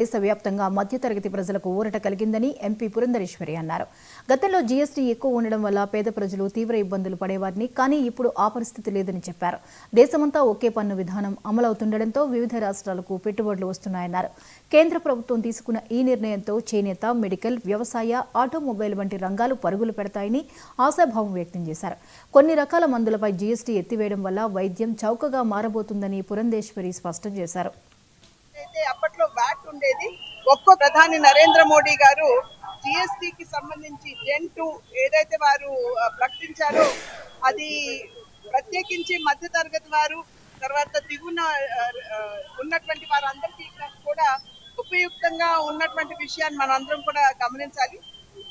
దేశవ్యాప్తంగా మధ్యతరగతి ప్రజలకు ఊరట కలిగిందని ఎంపీ పురంధరేశ్వరి అన్నారు. గతంలో జీఎస్టీ ఎక్కువ ఉండడం వల్ల పేద ప్రజలు తీవ్ర ఇబ్బందులు పడేవారని, కానీ ఇప్పుడు ఆ పరిస్థితి లేదని చెప్పారు. దేశమంతా ఒకే పన్ను విధానం అమలవుతుండటంతో వివిధ రాష్ట్రాలకు పెట్టుబడులు వస్తున్నాయన్నారు. కేంద్ర ప్రభుత్వం తీసుకున్న ఈ నిర్ణయంతో చేనేత, మెడికల్, వ్యవసాయ, ఆటోమొబైల్ వంటి రంగాలు పరుగులు పెడతాయని ఆశాభావం వ్యక్తం చేశారు. కొన్ని రకాల మందులపై జీఎస్టీ ఎత్తివేయడం వల్ల వైద్యం చౌకగా మారబోతుందని పురంధేశ్వరి స్పష్టం చేశారు. అప్పట్లో వ్యాట్ ఉండేది. ఒక్కో ప్రధాని నరేంద్ర మోడీ గారు జిఎస్టికి సంబంధించి జెన్ 2 ఏదైతే వారు ప్రకటించారో అది ప్రత్యేకించి మధ్య తరగతి వారు, తర్వాత దిగున ఉన్నటువంటి వారందరికీ కూడా ఉపయుక్తంగా ఉన్నటువంటి విషయాన్ని మనందరం కూడా గమనించాలి.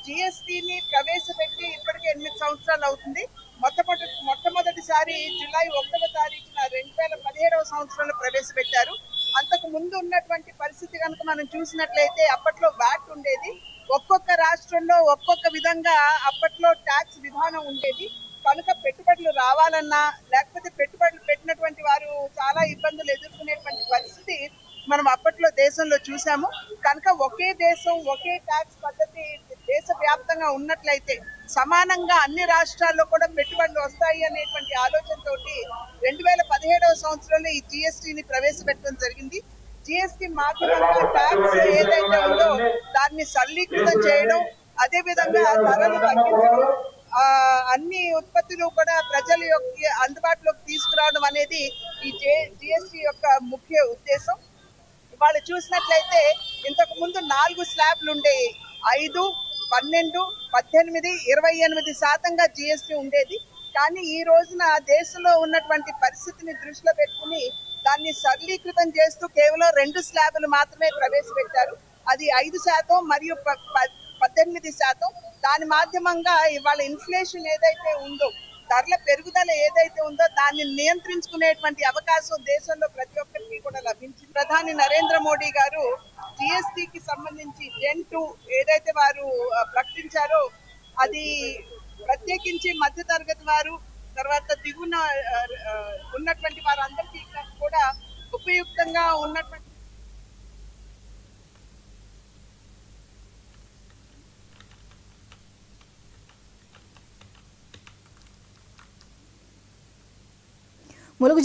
జిఎస్టిని ప్రవేశపెట్టి ఇప్పటికే 8 సంవత్సరాలు అవుతుంది. మొట్టమొదటిసారి జూలై 1వ తారీఖున 2017వ సంవత్సరంలో ప్రవేశపెట్టారు. అంతకు ముందు ఉన్నటువంటి పరిస్థితి కనుక మనం చూసినట్లయితే అప్పట్లో వ్యాట్ ఉండేది. ఒక్కొక్క రాష్ట్రంలో ఒక్కొక్క విధంగా అప్పట్లో ట్యాక్స్ విధానం ఉండేది. కనుక పెట్టుబడులు రావాలన్నా, లేకపోతే పెట్టుబడులు పెట్టినటువంటి వారు చాలా ఇబ్బందులు ఎదుర్కొనేటువంటి పరిస్థితి మనం అప్పట్లో దేశంలో చూసాము. కనుక ఒకే దేశం, ఒకే ట్యాక్స్ పద్ధతి దేశవ్యాప్తంగా ఉన్నట్లయితే సమానంగా అన్ని రాష్ట్రాల్లో కూడా పెట్టుబడులు వస్తాయి అనేటువంటి ఆలోచనతోటి 2017వ సంవత్సరంలో ఈ జిఎస్టిని ప్రవేశపెట్టడం జరిగింది. జిఎస్టి మాధ్యమంగా ట్యాక్స్ ఏదైతే ఉందో దాన్ని సరళీకృతం చేయడం, అదే విధంగా ధరలు తగ్గించడం, అన్ని ఉత్పత్తులు కూడా ప్రజల యొక్క అందుబాటులోకి తీసుకురావడం అనేది ఈ జిఎస్టి యొక్క ముఖ్య ఉద్దేశం. వాళ్ళు చూసినట్లయితే ఇంతకు ముందు 4 స్లాబ్లు ఉండేవి. 5, 12, 18, 28% జిఎస్టి ఉండేది. కానీ ఈ రోజున దేశంలో ఉన్నటువంటి పరిస్థితిని దృష్టిలో పెట్టుకుని దాన్ని సరళీకృతం చేస్తూ కేవలం 2 స్లాబులు మాత్రమే ప్రవేశపెట్టారు. అది 5% మరియు 18%. దాని మాధ్యమంగా ఇవాళ ఇన్ఫ్లేషన్ ఏదైతే ఉందో, ధరల పెరుగుదల ఏదైతే ఉందో దాన్ని నియంత్రించుకునేటువంటి అవకాశం దేశంలో ప్రతి ఒక్కరికి కూడా లభించింది. ప్రధాని నరేంద్ర మోడీ గారు జిఎస్టికి సంబంధించి జెన్ 2 ఏదైతే వారు ప్రకటించారో అది ప్రత్యేకించి మధ్య తరగతి వారు, తర్వాత దిగున ఉన్నటువంటి వారందరికీ కూడా ఉపయుక్తంగా ఉన్నటువంటి ములుగు